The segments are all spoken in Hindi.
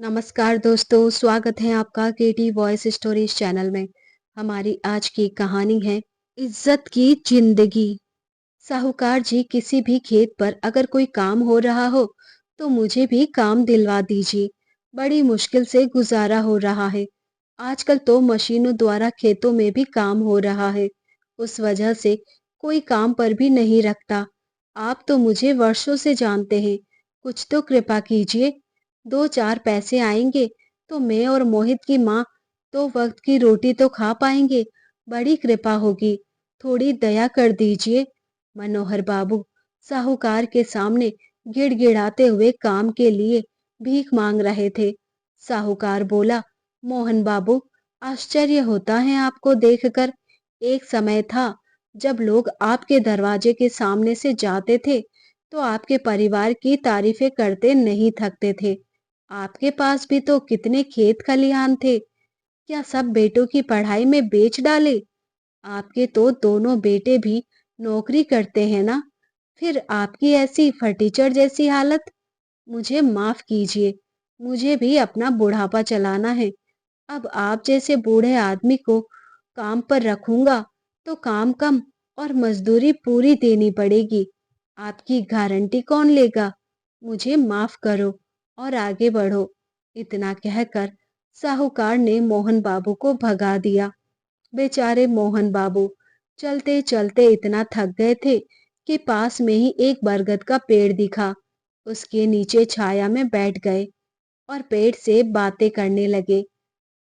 नमस्कार दोस्तों, स्वागत है आपका केटी वॉइस स्टोरीज चैनल में। हमारी आज की कहानी है इज्जत की जिंदगी। साहूकार जी, किसी भी खेत पर अगर कोई काम हो रहा हो तो मुझे भी काम दिलवा दीजिए। बड़ी मुश्किल से गुजारा हो रहा है। आजकल तो मशीनों द्वारा खेतों में भी काम हो रहा है। उस वजह से कोई काम पर भी नहीं रखता। आप तो मुझे वर्षों से जानते हैं, कुछ तो कृपा कीजिए। दो चार पैसे आएंगे तो मैं और मोहित की माँ दो वक्त की रोटी तो खा पाएंगे। बड़ी कृपा होगी, थोड़ी दया कर दीजिए। मनोहर बाबू साहूकार के सामने गिड़गिड़ाते हुए काम के लिए भीख मांग रहे थे। साहूकार बोला, मोहन बाबू, आश्चर्य होता है आपको देखकर। एक समय था जब लोग आपके दरवाजे के सामने से जाते थे तो आपके परिवार की तारीफें करते नहीं थकते थे। आपके पास भी तो कितने खेत खलिहान थे। क्या सब बेटों की पढ़ाई में बेच डाले? आपके तो दोनों बेटे भी नौकरी करते हैं ना। फिर आपकी ऐसी फटीचर जैसी हालत। मुझे माफ कीजिए, मुझे भी अपना बुढ़ापा चलाना है। अब आप जैसे बूढ़े आदमी को काम पर रखूंगा तो काम कम और मजदूरी पूरी देनी पड़ेगी। आपकी गारंटी कौन लेगा? मुझे माफ करो और आगे बढ़ो। इतना कहकर साहूकार ने मोहन बाबू को भगा दिया। बेचारे मोहन बाबू चलते चलते इतना थक गए थे कि पास में ही एक बरगद का पेड़ दिखा। उसके नीचे छाया में बैठ गए और पेड़ से बातें करने लगे।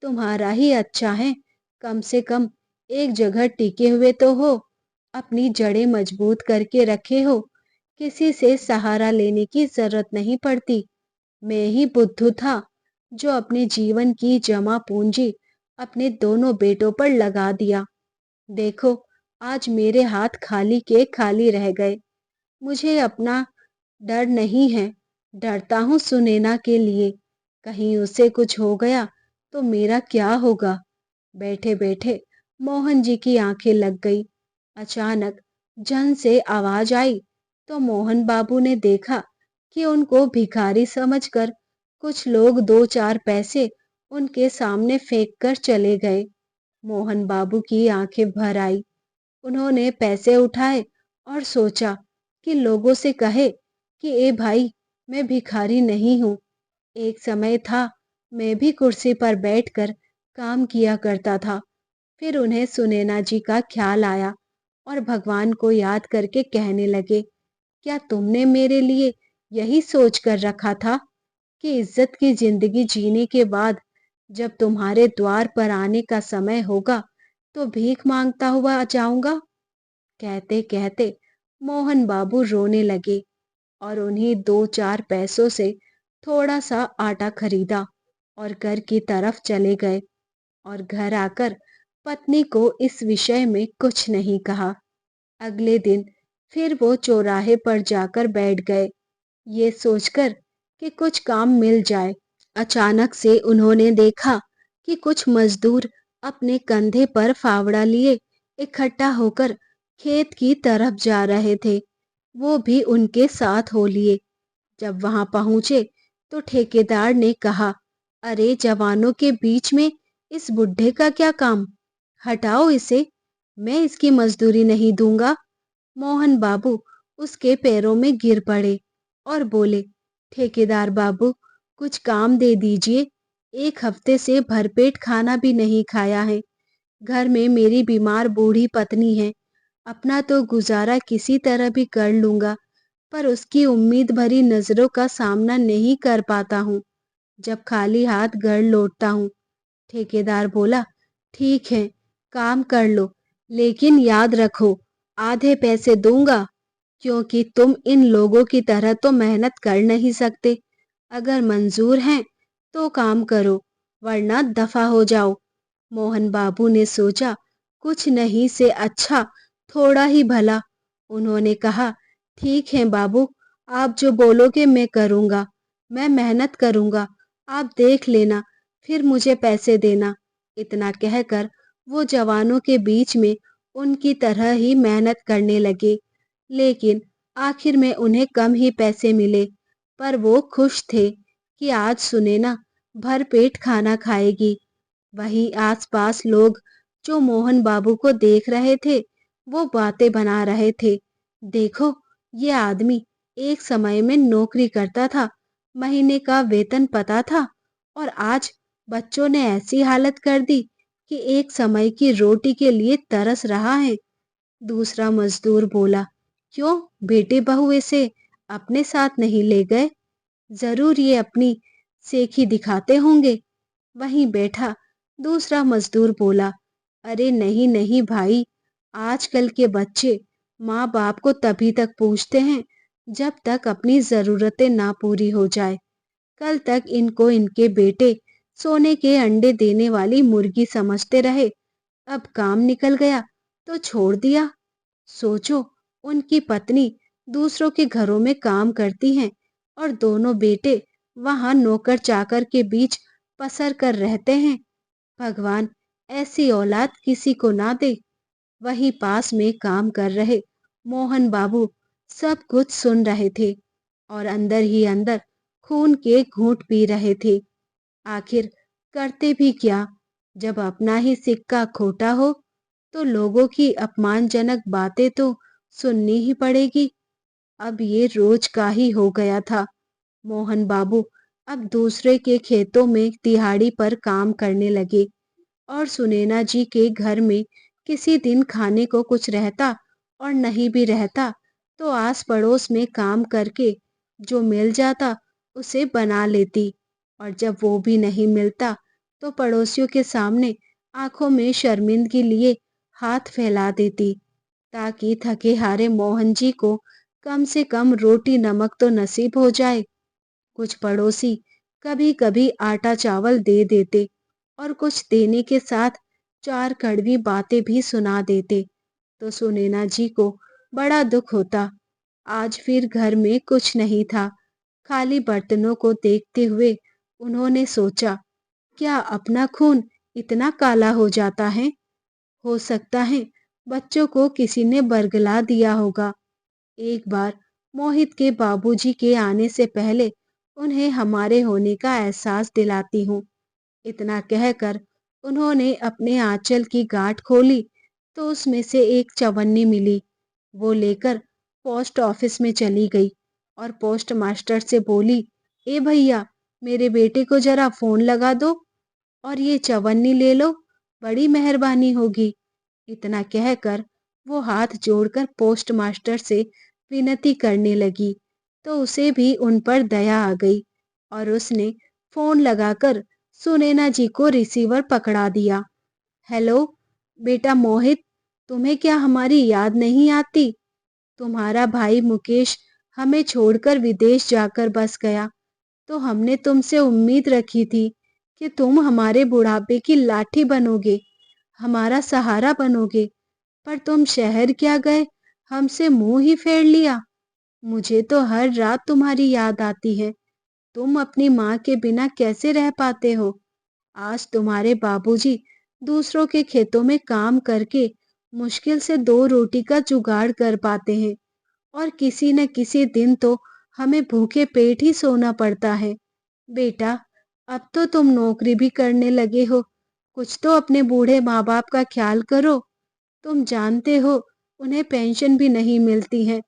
तुम्हारा ही अच्छा है, कम से कम एक जगह टिके हुए तो हो, अपनी जड़ें मजबूत करके रखे हो। किसी से सहारा लेने की जरूरत नहीं पड़ती। मैं ही बुद्धू था जो अपने जीवन की जमा पूंजी अपने दोनों बेटों पर लगा दिया। देखो, आज मेरे हाथ खाली के खाली रह गए। मुझे अपना डर नहीं है, डरता हूँ सुनैना के लिए। कहीं उसे कुछ हो गया तो मेरा क्या होगा? बैठे बैठे मोहन जी की आंखें लग गई। अचानक जन से आवाज आई तो मोहन बाबू ने देखा कि उनको भिखारी समझकर कुछ लोग दो चार पैसे उनके सामने फेंक कर चले गए। मोहन बाबू की आंखें भर आई। उन्होंने पैसे उठाए और सोचा कि लोगों से कहे कि ए भाई, मैं भिखारी नहीं हूँ। एक समय था मैं भी कुर्सी पर बैठकर काम किया करता था। फिर उन्हें सुनैना जी का ख्याल आया और भगवान को याद करके कहने लगे, क्या तुमने मेरे लिए यही सोच कर रखा था कि इज्जत की जिंदगी जीने के बाद जब तुम्हारे द्वार पर आने का समय होगा तो भीख मांगता हुआ जाऊंगा? कहते कहते मोहन बाबू रोने लगे और उन्हीं दो चार पैसों से थोड़ा सा आटा खरीदा और घर की तरफ चले गए। और घर आकर पत्नी को इस विषय में कुछ नहीं कहा। अगले दिन फिर वो चौराहे पर जाकर बैठ गए, ये सोचकर कि कुछ काम मिल जाए। अचानक से उन्होंने देखा कि कुछ मजदूर अपने कंधे पर फावड़ा लिए इकट्ठा होकर खेत की तरफ जा रहे थे। वो भी उनके साथ हो लिए। जब वहां पहुंचे तो ठेकेदार ने कहा, अरे जवानों के बीच में इस बुढ़े का क्या काम? हटाओ इसे, मैं इसकी मजदूरी नहीं दूंगा। मोहन बाबू उसके पैरों में गिर पड़े और बोले, ठेकेदार बाबू, कुछ काम दे दीजिए। एक हफ्ते से भरपेट खाना भी नहीं खाया है। घर में मेरी बीमार बूढ़ी पत्नी है। अपना तो गुजारा किसी तरह भी कर लूंगा, पर उसकी उम्मीद भरी नजरों का सामना नहीं कर पाता हूँ जब खाली हाथ घर लौटता हूँ। ठेकेदार बोला, ठीक है, काम कर लो, लेकिन याद रखो, आधे पैसे दूंगा, क्योंकि तुम इन लोगों की तरह तो मेहनत कर नहीं सकते। अगर मंजूर हैं तो काम करो, वरना दफा हो जाओ। मोहन बाबू ने सोचा, कुछ नहीं से अच्छा थोड़ा ही भला। उन्होंने कहा, ठीक है बाबू, आप जो बोलोगे मैं करूंगा। मैं मेहनत करूंगा, आप देख लेना, फिर मुझे पैसे देना। इतना कहकर वो जवानों के बीच में उनकी तरह ही मेहनत करने लगे। लेकिन आखिर में उन्हें कम ही पैसे मिले, पर वो खुश थे कि आज सुनैना भर पेट खाना खाएगी। वहीं आसपास लोग जो मोहन बाबू को देख रहे थे, वो बातें बना रहे थे। देखो, ये आदमी एक समय में नौकरी करता था, महीने का वेतन पता था, और आज बच्चों ने ऐसी हालत कर दी कि एक समय की रोटी के लिए तरस रहा है। दूसरा मजदूर बोला, क्यों बेटे बहू इसे अपने साथ नहीं ले गए? जरूर ये अपनी सेखी दिखाते होंगे। वहीं बैठा दूसरा मजदूर बोला, अरे नहीं नहीं भाई, आजकल के बच्चे माँ बाप को तभी तक पूछते हैं जब तक अपनी जरूरतें ना पूरी हो जाए। कल तक इनको इनके बेटे सोने के अंडे देने वाली मुर्गी समझते रहे, अब काम निकल गया तो छोड़ दिया। सोचो, उनकी पत्नी दूसरों के घरों में काम करती हैं और दोनों बेटे वहां नौकर चाकर के बीच पसर कर रहते हैं। भगवान ऐसी औलाद किसी को ना दे। वहीं पास में काम कर रहे मोहन बाबू सब कुछ सुन रहे थे और अंदर ही अंदर खून के घूंट पी रहे थे। आखिर करते भी क्या, जब अपना ही सिक्का खोटा हो तो लोगों की अपमानजनक बातें तो सुननी ही पड़ेगी। अब ये रोज का ही हो गया था। मोहन बाबू अब दूसरे के खेतों में दिहाड़ी पर काम करने लगे और सुनैना जी के घर में किसी दिन खाने को कुछ रहता और नहीं भी रहता तो आस पड़ोस में काम करके जो मिल जाता उसे बना लेती, और जब वो भी नहीं मिलता तो पड़ोसियों के सामने आंखों में शर्मिंदगी लिए हाथ फैला देती, ताकि थके हारे मोहन जी को कम से कम रोटी नमक तो नसीब हो जाए। कुछ पड़ोसी कभी कभी आटा चावल दे देते और कुछ देने के साथ चार कड़वी बातें भी सुना देते, तो सुनैना जी को बड़ा दुख होता। आज फिर घर में कुछ नहीं था। खाली बर्तनों को देखते हुए उन्होंने सोचा, क्या अपना खून इतना काला हो जाता है? हो सकता है बच्चों को किसी ने बरगला दिया होगा। एक बार मोहित के बाबूजी के आने से पहले उन्हें हमारे होने का एहसास दिलाती हूँ। इतना कहकर उन्होंने अपने आंचल की गांठ खोली तो उसमें से एक चवन्नी मिली। वो लेकर पोस्ट ऑफिस में चली गई और पोस्ट मास्टर से बोली, ए भैया, मेरे बेटे को जरा फोन लगा दो और ये चवन्नी ले लो, बड़ी मेहरबानी होगी। इतना कहकर वो हाथ जोड़कर पोस्ट मास्टर से विनती करने लगी तो उसे भी उन पर दया आ गई और उसने फोन लगाकर सुनैना जी को रिसीवर पकड़ा दिया। हेलो बेटा मोहित, तुम्हें क्या हमारी याद नहीं आती? तुम्हारा भाई मुकेश हमें छोड़कर विदेश जाकर बस गया, तो हमने तुमसे उम्मीद रखी थी कि तुम हमारे बुढ़ापे की लाठी बनोगे, हमारा सहारा बनोगे, पर तुम शहर क्या गए, हमसे मुंह ही फेर लिया। मुझे तो हर रात तुम्हारी याद आती है। तुम अपनी माँ के बिना कैसे रह पाते हो? आज तुम्हारे बाबूजी दूसरों के खेतों में काम करके मुश्किल से दो रोटी का जुगाड़ कर पाते हैं और किसी न किसी दिन तो हमें भूखे पेट ही सोना पड़ता है। बेटा, अब तो तुम नौकरी भी करने लगे हो, कुछ तो अपने बूढ़े माँ बाप का ख्याल करो। तुम जानते हो उन्हें पेंशन भी नहीं मिलती है,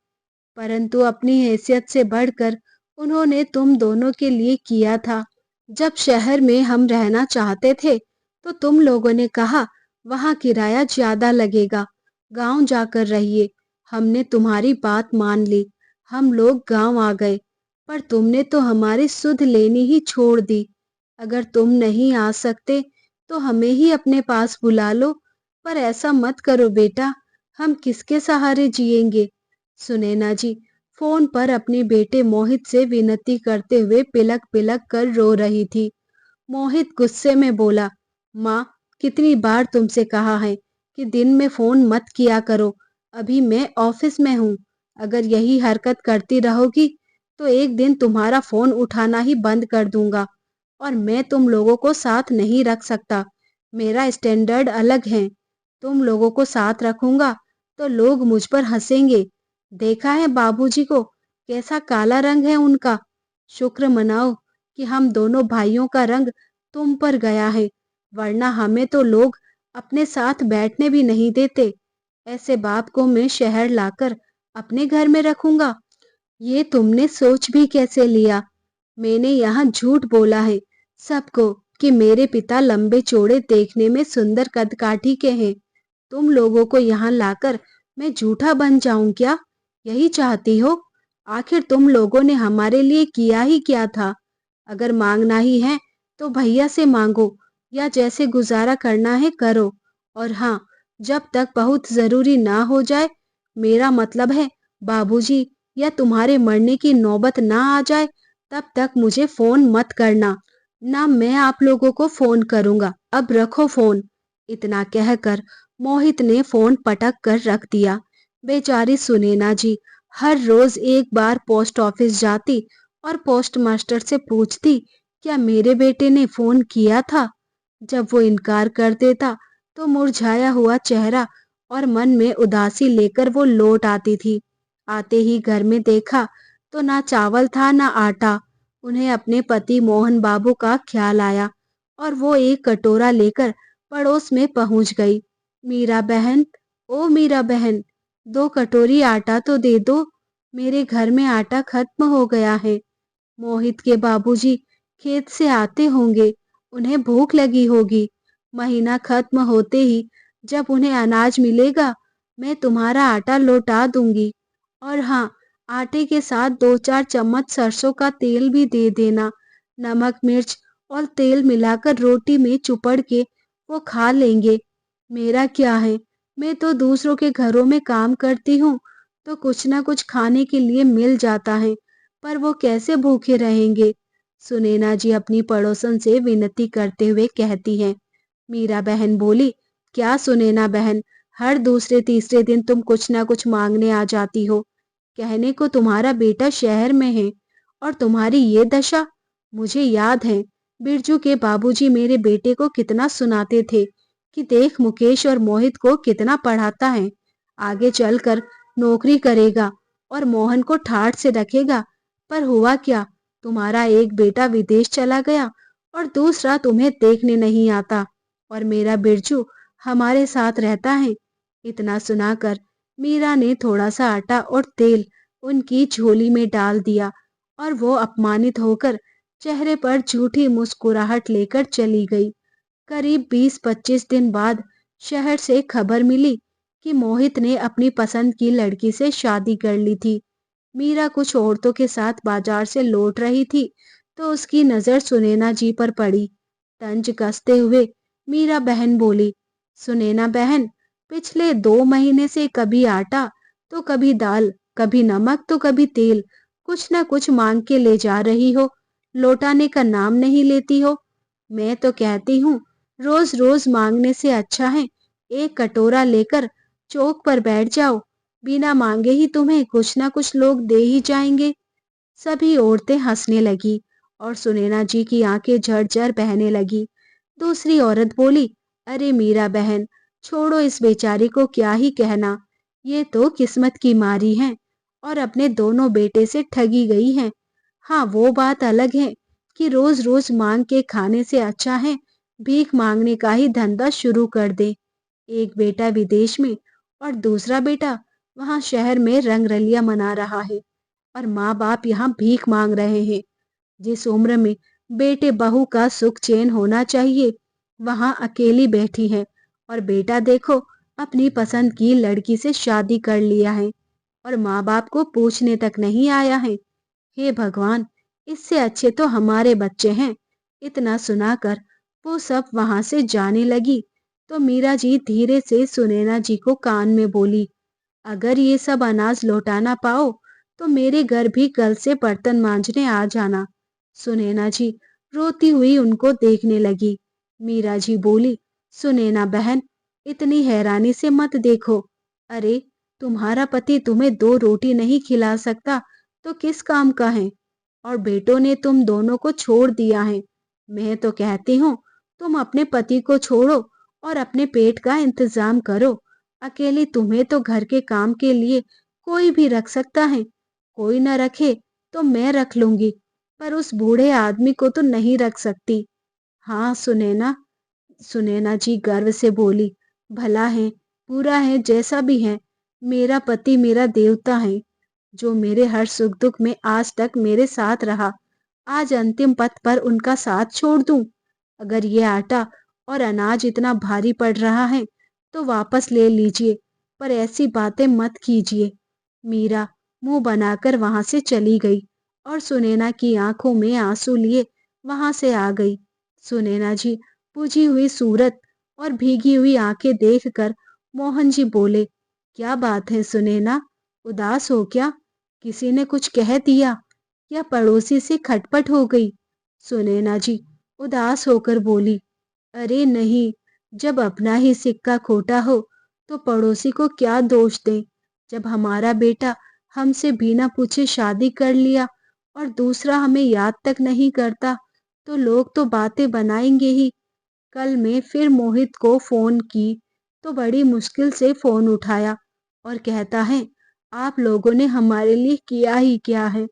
परंतु अपनी हैसियत से बढ़कर उन्होंने तुम दोनों के लिए किया था। जब शहर में हम रहना चाहते थे तो तुम लोगों ने कहा वहां किराया ज्यादा लगेगा, गांव जाकर रहिए। हमने तुम्हारी बात मान ली, हम लोग गांव आ गए, पर तुमने तो हमारी सुध लेनी ही छोड़ दी। अगर तुम नहीं आ सकते तो हमें ही अपने पास बुला लो, पर ऐसा मत करो बेटा, हम किसके सहारे जिएंगे? सुनैना जी फोन पर अपने बेटे मोहित से विनती करते हुए पिलक पिलक कर रो रही थी। मोहित गुस्से में बोला, माँ, कितनी बार तुमसे कहा है कि दिन में फोन मत किया करो, अभी मैं ऑफिस में हूँ। अगर यही हरकत करती रहोगी तो एक दिन तुम्हारा फोन उठाना ही बंद कर दूंगा और मैं तुम लोगों को साथ नहीं रख सकता। मेरा स्टैंडर्ड अलग है। तुम लोगों को साथ रखूंगा तो लोग मुझ पर हंसेंगे। देखा है बाबूजी को, कैसा काला रंग है उनका। शुक्र मनाओ कि हम दोनों भाइयों का रंग तुम पर गया है, वरना हमें तो लोग अपने साथ बैठने भी नहीं देते। ऐसे बाप को मैं शहर लाकर अपने घर में रखूंगा? ये तुमने सोच भी कैसे लिया? मैंने यहाँ झूठ बोला है सबको कि मेरे पिता लंबे चौड़े देखने में सुंदर कदकाठी के हैं। तुम लोगों को यहाँ लाकर मैं झूठा बन जाऊं क्या? यही चाहती हो? आखिर तुम लोगों ने हमारे लिए किया ही क्या था? अगर मांगना ही है तो भैया से मांगो या जैसे गुजारा करना है करो। और हाँ, जब तक बहुत जरूरी ना हो जाए, मेरा मतलब है बाबूजी या तुम्हारे मरने की नौबत ना आ जाए, तब तक मुझे फोन मत करना। ना मैं आप लोगों को फोन करूंगा। अब रखो फोन। इतना कहकर मोहित ने फोन पटक कर रख दिया। बेचारी सुनैना जी हर रोज एक बार पोस्ट ऑफिस जाती और पोस्ट मास्टर से पूछती, क्या मेरे बेटे ने फोन किया था? जब वो इनकार कर देता तो मुरझाया हुआ चेहरा और मन में उदासी लेकर वो लौट आती थी। आते ही घर में देखा तो ना चावल था ना आटा। उन्हें अपने पति मोहन बाबू का ख्याल आया और वो एक कटोरा लेकर पड़ोस में पहुंच गई। मीरा बहन, ओ मीरा बहन, 2 कटोरी आटा तो दे दो। मेरे घर में आटा खत्म हो गया है। मोहित के बाबूजी खेत से आते होंगे, उन्हें भूख लगी होगी। महीना खत्म होते ही जब उन्हें अनाज मिलेगा, मैं तुम्हारा आटा लौटा दूंगी। और हाँ, आटे के साथ 2-4 चम्मच सरसों का तेल भी दे देना। नमक मिर्च और तेल मिलाकर रोटी में चुपड़ के वो खा लेंगे। मेरा क्या है, मैं तो दूसरों के घरों में काम करती हूँ तो कुछ ना कुछ खाने के लिए मिल जाता है, पर वो कैसे भूखे रहेंगे? सुनैना जी अपनी पड़ोसन से विनती करते हुए कहती हैं। मीरा बहन बोली, क्या सुनैना बहन, हर दूसरे तीसरे दिन तुम कुछ ना कुछ मांगने आ जाती हो। कहने को तुम्हारा बेटा शहर में है और तुम्हारी ये दशा। मुझे याद है बिरजू के बाबूजी मेरे बेटे को कितना सुनाते थे कि देख मुकेश और मोहित को कितना पढ़ाता है, आगे चलकर नौकरी करेगा और मोहन को ठाठ से रखेगा। पर हुआ क्या? तुम्हारा एक बेटा विदेश चला गया और दूसरा तुम्हें देखने नहीं आता और मेरा बिरजू हमारे साथ रहता है। इतना सुनाकर मीरा ने थोड़ा सा आटा और तेल उनकी झोली में डाल दिया और वो अपमानित होकर चेहरे पर झूठी मुस्कुराहट लेकर चली गई। करीब 20-25 दिन बाद शहर से खबर मिली कि मोहित ने अपनी पसंद की लड़की से शादी कर ली थी। मीरा कुछ औरतों के साथ बाजार से लौट रही थी तो उसकी नजर सुनैना जी पर पड़ी। तंज कसते हुए मीरा बहन बोली, सुनैना बहन, पिछले 2 महीने से कभी आटा तो कभी दाल, कभी नमक तो कभी तेल, कुछ ना कुछ मांग के ले जा रही हो, लौटाने का नाम नहीं लेती हो। मैं तो कहती हूँ रोज रोज मांगने से अच्छा है एक कटोरा लेकर चौक पर बैठ जाओ, बिना मांगे ही तुम्हें कुछ ना कुछ लोग दे ही जाएंगे। सभी औरतें हंसने लगी और सुनैना जी की आंखें झरझर बहने लगी। दूसरी औरत बोली, अरे मीरा बहन, छोड़ो इस बेचारी को, क्या ही कहना। ये तो किस्मत की मारी है और अपने दोनों बेटे से ठगी गई है। हाँ, वो बात अलग है कि रोज रोज मांग के खाने से अच्छा है भीख मांगने का ही धंधा शुरू कर दे। एक बेटा विदेश में और दूसरा बेटा वहां शहर में रंगरलिया मना रहा है और माँ बाप यहाँ भीख मांग रहे हैं। जिस उम्र में बेटे बहू का सुख चैन होना चाहिए, वहां अकेली बैठी है और बेटा देखो अपनी पसंद की लड़की से शादी कर लिया है और माँ बाप को पूछने तक नहीं आया है। हे भगवान, इससे अच्छे तो हमारे बच्चे हैं। इतना सुनाकर वो सब वहां से जाने लगी तो मीरा जी धीरे से सुनैना जी को कान में बोली, अगर ये सब अनाज लौटाना पाओ तो मेरे घर भी कल से बर्तन मांजने आ जाना। सुनैना जी रोती हुई उनको देखने लगी। मीरा जी बोली, सुनैना बहन, इतनी हैरानी से मत देखो। अरे, तुम्हारा पति तुम्हें 2 रोटी नहीं खिला सकता तो किस काम का है? और बेटों ने तुम दोनों को छोड़ दिया है। मैं तो कहती हूँ तुम अपने पति को छोड़ो और अपने पेट का इंतजाम करो। अकेली तुम्हें तो घर के काम के लिए कोई भी रख सकता है, कोई न रखे तो मैं रख लूंगी। पर उस बूढ़े आदमी को तो नहीं रख सकती। हाँ सुनैना, सुनैना जी गर्व से बोली, भला है, बुरा है, जैसा भी है, मेरा पति मेरा देवता है, जो मेरे हर सुख दुख में आज तक मेरे साथ रहा। आज अंतिम पथ पर उनका साथ छोड़ दूं? अगर ये आटा और अनाज इतना भारी पड़ रहा है तो वापस ले लीजिए, पर ऐसी बातें मत कीजिए। मीरा मुंह बनाकर वहां से चली गई और सुनैना की आंखों में आंसू लिए वहां से आ गई। सुनैना जी बुझी हुई सूरत और भीगी हुई आंखें देखकर मोहन जी बोले, क्या बात है सुनैना, उदास हो क्या? किसी ने कुछ कह दिया या पड़ोसी से खटपट हो गई? सुनैना जी उदास होकर बोली, अरे नहीं, जब अपना ही सिक्का खोटा हो तो पड़ोसी को क्या दोष दें। जब हमारा बेटा हमसे बिना पूछे शादी कर लिया और दूसरा हमें याद तक नहीं करता तो लोग तो बातें बनाएंगे ही। कल मैं फिर मोहित को फोन की तो बड़ी मुश्किल से फोन उठाया और कहता है, आप लोगों ने हमारे लिए किया ही क्या है।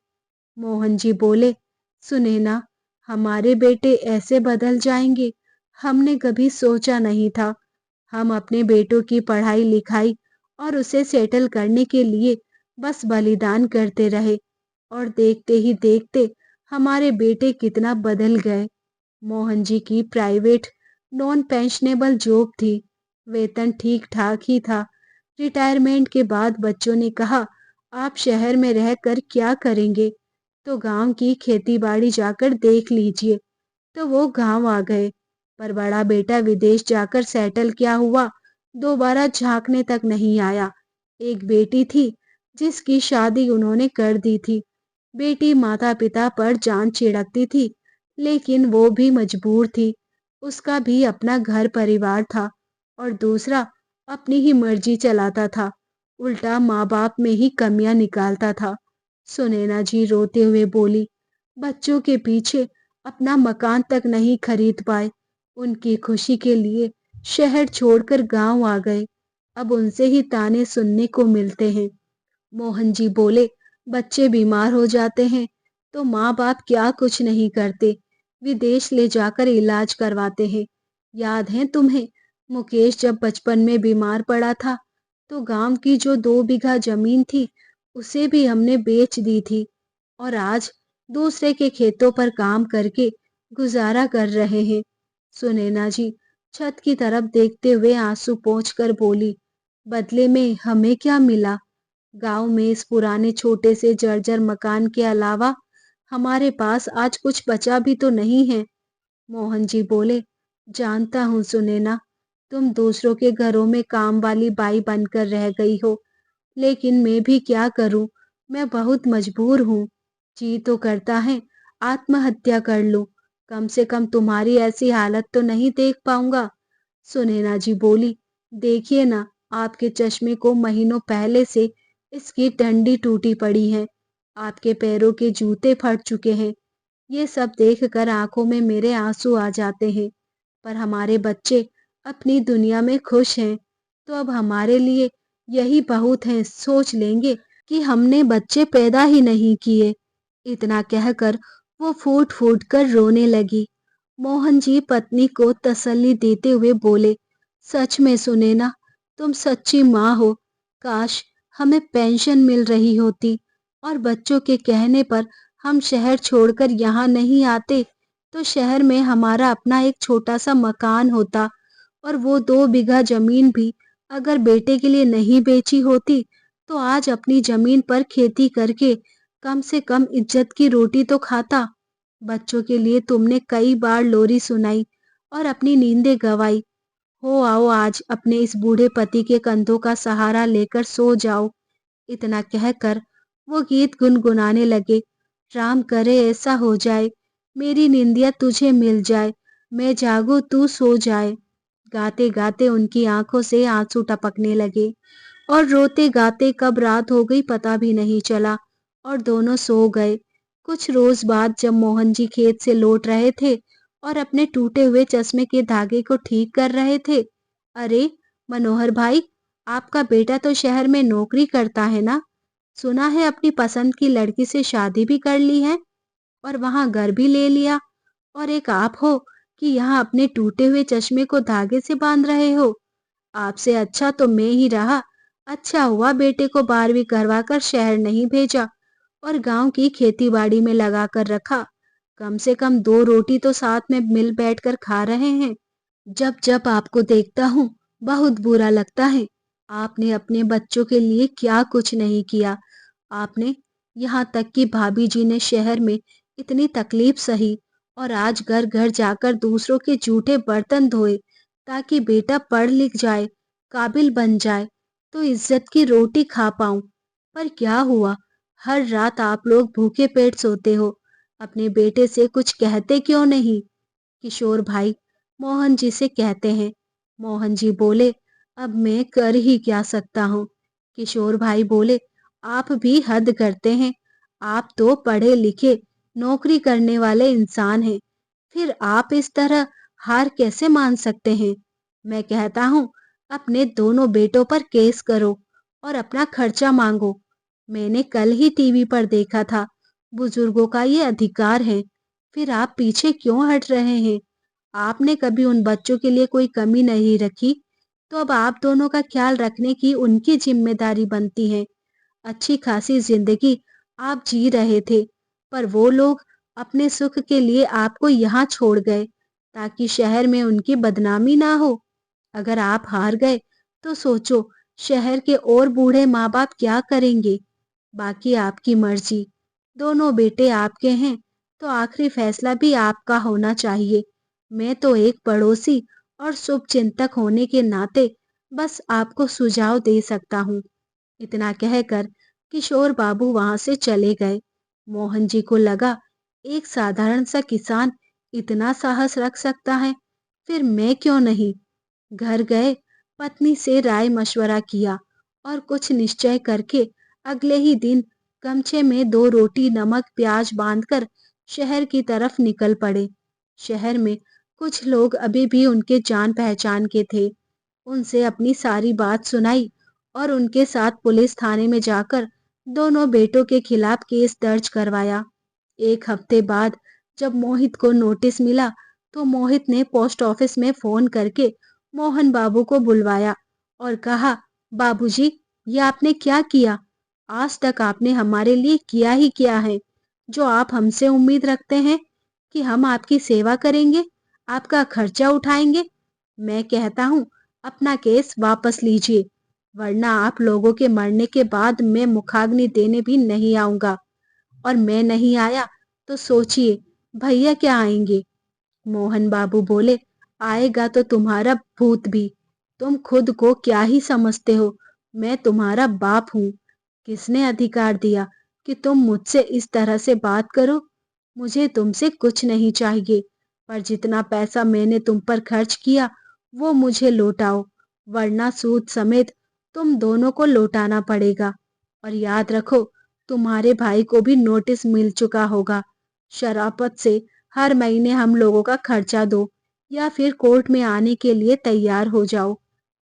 मोहन जी बोले, सुनैना, हमारे बेटे ऐसे बदल जाएंगे हमने कभी सोचा नहीं था। हम अपने बेटों की पढ़ाई लिखाई और उसे सेटल करने के लिए बस बलिदान करते रहे और देखते ही देखते हमारे बेटे कितना बदल गए। मोहन जी की प्राइवेट नॉन पेंशनेबल जॉब थी, वेतन ठीक ठाक ही था। रिटायरमेंट के बाद बच्चों ने कहा, आप शहर में रहकर क्या करेंगे, तो गांव की खेतीबाड़ी जाकर देख लीजिए। तो वो गांव आ गए, पर बड़ा बेटा विदेश जाकर सेटल क्या हुआ, दोबारा झांकने तक नहीं आया। एक बेटी थी जिसकी शादी उन्होंने कर दी थी। बेटी माता पिता पर जान छिड़कती थी, लेकिन वो भी मजबूर थी। उसका भी अपना घर परिवार था और दूसरा अपनी ही मर्जी चलाता था, उल्टा माँ बाप में ही कमियां निकालता था। सुनैना जी रोते हुए बोली, बच्चों के पीछे अपना मकान तक नहीं खरीद पाए, उनकी खुशी के लिए शहर छोड़कर गांव आ गए। अब उनसे ही ताने सुनने को मिलते हैं। मोहन जी बोले, बच्चे बीमार हो जाते हैं तो माँ बाप क्या कुछ नहीं करते, विदेश ले जाकर इलाज करवाते हैं। याद है तुम्हें, मुकेश जब बचपन में बीमार पड़ा था तो गांव की जो 2 बीघा जमीन थी उसे भी हमने बेच दी थी और आज दूसरे के खेतों पर काम करके गुजारा कर रहे हैं। सुनैना जी छत की तरफ देखते हुए आंसू पोंछकर बोली, बदले में हमें क्या मिला? गांव में इस पुराने छोटे से जर्जर मकान के अलावा हमारे पास आज कुछ बचा भी तो नहीं है। मोहन जी बोले, जानता हूँ सुनैना, तुम दूसरों के घरों में काम वाली बाई बनकर रह गई हो, लेकिन मैं भी क्या करूं, मैं बहुत मजबूर हूँ। जी तो करता है आत्महत्या कर लूं, कम से कम तुम्हारी ऐसी हालत तो नहीं देख पाऊंगा। सुनैना जी बोली, देखिए ना, आपके चश्मे को महीनों पहले से इसकी डंडी टूटी पड़ी है, आपके पैरों के जूते फट चुके हैं। ये सब देखकर आंखों में मेरे आंसू आ जाते हैं। पर हमारे बच्चे अपनी दुनिया में खुश हैं, तो अब हमारे लिए यही बहुत है, सोच लेंगे कि हमने बच्चे पैदा ही नहीं किए। इतना कहकर वो फूट फूट कर रोने लगी। मोहन जी पत्नी को तसल्ली देते हुए बोले, सच में सुनैना, तुम सच्ची माँ हो। काश हमें पेंशन मिल रही होती और बच्चों के कहने पर हम शहर छोड़कर यहाँ नहीं आते तो शहर में हमारा अपना एक छोटा सा मकान होता और वो 2 बीघा जमीन भी अगर बेटे के लिए नहीं बेची होती तो आज अपनी जमीन पर खेती करके कम से कम इज्जत की रोटी तो खाता। बच्चों के लिए तुमने कई बार लोरी सुनाई और अपनी नींदें गंवाई। हो आओ आज अपने इस बूढ़े पति के कंधों का सहारा लेकर सो जाओ। इतना कहकर वो गीत गुनगुनाने लगे, राम करे ऐसा हो जाए, मेरी निंदिया तुझे मिल जाए, मैं जागूं तू सो जाए। गाते गाते उनकी आंखों से आंसू टपकने लगे और रोते गाते कब रात हो गई पता भी नहीं चला और दोनों सो गए। कुछ रोज बाद जब मोहन जी खेत से लौट रहे थे और अपने टूटे हुए चश्मे के धागे को ठीक कर रहे थे, अरे मनोहर भाई, आपका बेटा तो शहर में नौकरी करता है ना? सुना है अपनी पसंद की लड़की से शादी भी कर ली है। और वहां घर भी ले लिया, और एक आप हो कि यहाँ अपने टूटे हुए चश्मे को धागे से बांध रहे हो। आपसे अच्छा तो मैं ही रहा। अच्छा हुआ बेटे को 12वीं करवाकर शहर नहीं भेजा और गांव की खेतीबाड़ी में लगा कर रखा। कम से कम 2 रोटी तो साथ में मिल बैठकर खा रहे हैं। जब जब आपको देखता हूँ बहुत बुरा लगता है। आपने अपने बच्चों के लिए क्या कुछ नहीं किया। आपने, यहाँ तक कि भाभी जी ने शहर में इतनी तकलीफ सही और आज घर घर जाकर दूसरों के जूठे बर्तन धोए ताकि बेटा पढ़ लिख जाए, काबिल बन जाए, तो इज्जत की रोटी खा पाऊं। पर क्या हुआ, हर रात आप लोग भूखे पेट सोते हो। अपने बेटे से कुछ कहते क्यों नहीं? किशोर भाई मोहन जी से कहते हैं। मोहन जी बोले, अब मैं कर ही क्या सकता हूँ। किशोर भाई बोले, आप भी हद करते हैं। आप तो पढ़े लिखे नौकरी करने वाले इंसान हैं, फिर आप इस तरह हार कैसे मान सकते हैं? मैं कहता हूँ अपने दोनों बेटों पर केस करो और अपना खर्चा मांगो। मैंने कल ही टीवी पर देखा था, बुजुर्गों का ये अधिकार है। फिर आप पीछे क्यों हट रहे हैं? आपने कभी उन बच्चों के लिए कोई कमी नहीं रखी, तो अब आप दोनों का ख्याल रखने की उनकी जिम्मेदारी बनती है। अच्छी खासी जिंदगी आप जी रहे थे, पर वो लोग अपने सुख के लिए आपको यहाँ छोड़ गए ताकि शहर में उनकी बदनामी ना हो। अगर आप हार गए तो सोचो शहर के और बूढ़े माँ बाप क्या करेंगे। बाकी आपकी मर्जी। दोनों बेटे आपके हैं तो आखिरी फैसला भी आपका होना चाहिए। मैं तो एक पड़ोसी और शुभचिंतक होने के नाते बस आपको सुझाव दे सकता हूँ। इतना कहकर किशोर बाबू वहां से चले गए। मोहन जी को लगा, एक साधारण सा किसान इतना साहस रख सकता है, फिर मैं क्यों नहीं। घर गए, पत्नी से राय मशवरा किया और कुछ निश्चय करके अगले ही दिन गमछे में 2 रोटी नमक प्याज बांधकर शहर की तरफ निकल पड़े। शहर में कुछ लोग अभी भी उनके जान पहचान के थे। उनसे अपनी सारी बात सुनाई और उनके साथ पुलिस थाने में जाकर दोनों बेटों के खिलाफ केस दर्ज करवाया। 1 हफ्ते बाद जब मोहित को नोटिस मिला तो मोहित ने पोस्ट ऑफिस में फोन करके मोहन बाबू को बुलवाया और कहा, बाबूजी, ये आपने क्या किया? आज तक आपने हमारे लिए किया ही क्या है? जो आप हमसे उम्मीद रखते हैं कि हम आपकी सेवा करेंगे, आपका खर्चा उठाएंगे। मैं कहता हूँ अपना केस वापस लीजिए, वरना आप लोगों के मरने के बाद मैं मुखाग्नि देने भी नहीं आऊंगा। और मैं नहीं आया तो सोचिए भैया क्या आएंगे। मोहन बाबू बोले, आएगा तो तुम्हारा भूत भी। तुम खुद को क्या ही समझते हो? मैं तुम्हारा बाप हूँ। किसने अधिकार दिया कि तुम मुझसे इस तरह से बात करो? मुझे तुमसे कुछ नहीं चाहिए, पर जितना पैसा मैंने तुम पर खर्च किया वो मुझे लौटाओ, वरना सूद समेत तुम दोनों को लौटाना पड़ेगा। और याद रखो, तुम्हारे भाई को भी नोटिस मिल चुका होगा। शराफत से हर महीने हम लोगों का खर्चा दो या फिर कोर्ट में आने के लिए तैयार हो जाओ।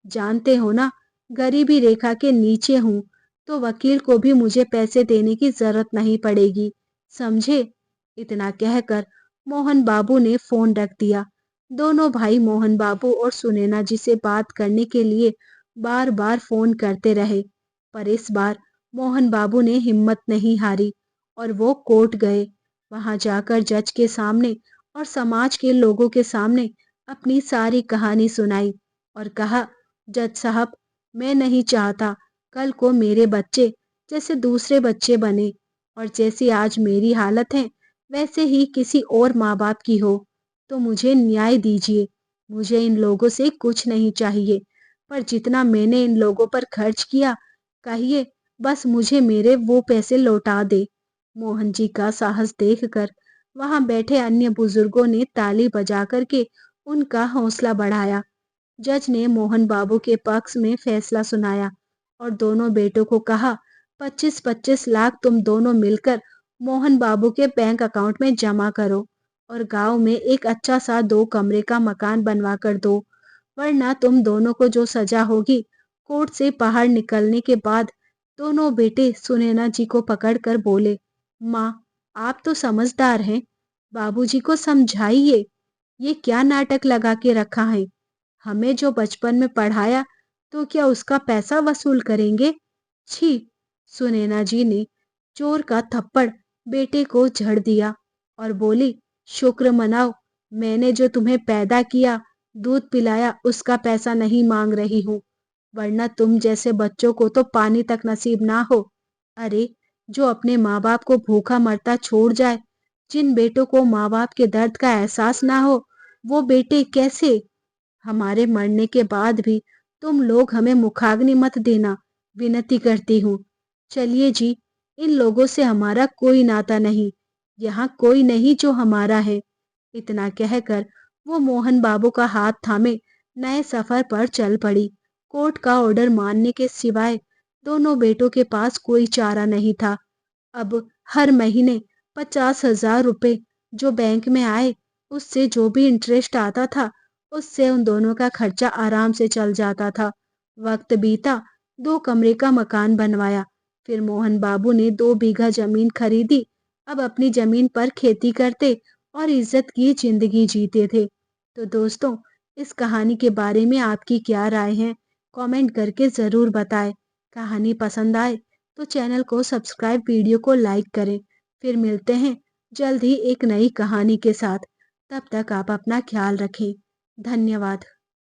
जानते हो ना, गरीबी रेखा के नीचे हूँ, तो वकील को भी मुझे पैसे देने की जरूरत नहीं पड़ेगी, समझे? इतना कहकर मोहन बाबू ने फोन रख दिया। दोनों भाई मोहन बाबू और सुनैना जी से बात करने के लिए बार बार फोन करते रहे, पर इस बार मोहन बाबू ने हिम्मत नहीं हारी और वो कोर्ट गए। वहां जाकर जज के सामने और समाज के लोगों के सामने अपनी सारी कहानी सुनाई और कहा, जज साहब, मैं नहीं चाहता कल को मेरे बच्चे जैसे दूसरे बच्चे बने, और जैसी आज मेरी हालत है वैसे ही किसी और माँ बाप की हो। तो मुझे न्याय दीजिए। मुझे इन लोगों से कुछ नहीं चाहिए, पर जितना मैंने इन लोगों पर खर्च किया, कहिए बस मुझे मेरे वो पैसे लौटा दे। मोहन जी का साहस देखकर वहां बैठे अन्य बुजुर्गों ने ताली बजा करके उनका हौसला बढ़ाया। जज ने मोहन बाबू के पक्ष में फैसला सुनाया और दोनों बेटों को कहा, 25-25 लाख तुम दोनों मिलकर मोहन बाबू के बैंक अकाउंट में जमा करो और गांव में एक अच्छा सा 2 कमरे का मकान बनवा कर दो, वरना तुम दोनों को जो सजा होगी। कोर्ट से बाहर निकलने के बाद दोनों बेटे सुनैना जी को पकड़कर बोले, माँ, आप तो समझदार हैं, बाबूजी को समझाइए, ये क्या नाटक लगा के रखा है? हमें जो बचपन में पढ़ाया तो क्या उसका पैसा वसूल करेंगे? छी! सुनैना जी ने चोर का थप्पड़ बेटे को झड़ दिया और बोली, शुक्र मनाओ, मैंने जो तुम्हें पैदा किया, दूध पिलाया, उसका पैसा नहीं मांग रही हूँ, वरना तुम जैसे बच्चों को तो पानी तक नसीब ना हो। अरे, जो अपने माँ बाप को भूखा मरता छोड़ जाए, जिन बेटों को माँ बाप के दर्द का एहसास ना हो, वो बेटे कैसे? हमारे मरने के बाद भी तुम लोग हमें मुखाग्नि मत देना, विनती करती हूँ। चलिए जी, इन लोगों से हमारा कोई नाता नहीं, यहाँ कोई नहीं जो हमारा है। इतना कहकर वो मोहन बाबू का हाथ थामे नए सफर पर चल पड़ी। कोर्ट का ऑर्डर मानने के सिवाय दोनों बेटों के पास कोई चारा नहीं था। अब हर महीने 50,000 रुपए जो बैंक में आए, उससे जो भी इंटरेस्ट आता था, उससे उन दोनों का खर्चा आराम से चल जाता था। वक्त बीता, 2 कमरे का मकान बनवाया। फिर मोहन बाबू ने 2 बीघा जमीन खरीदी। अब अपनी जमीन पर खेती करते और इज्जत की जिंदगी जीते थे। तो दोस्तों, इस कहानी के बारे में आपकी क्या राय है? कमेंट करके ज़रूर बताएं। कहानी पसंद आए तो चैनल को सब्सक्राइब, वीडियो को लाइक करें। फिर मिलते हैं जल्द ही एक नई कहानी के साथ। तब तक आप अपना ख्याल रखें। धन्यवाद।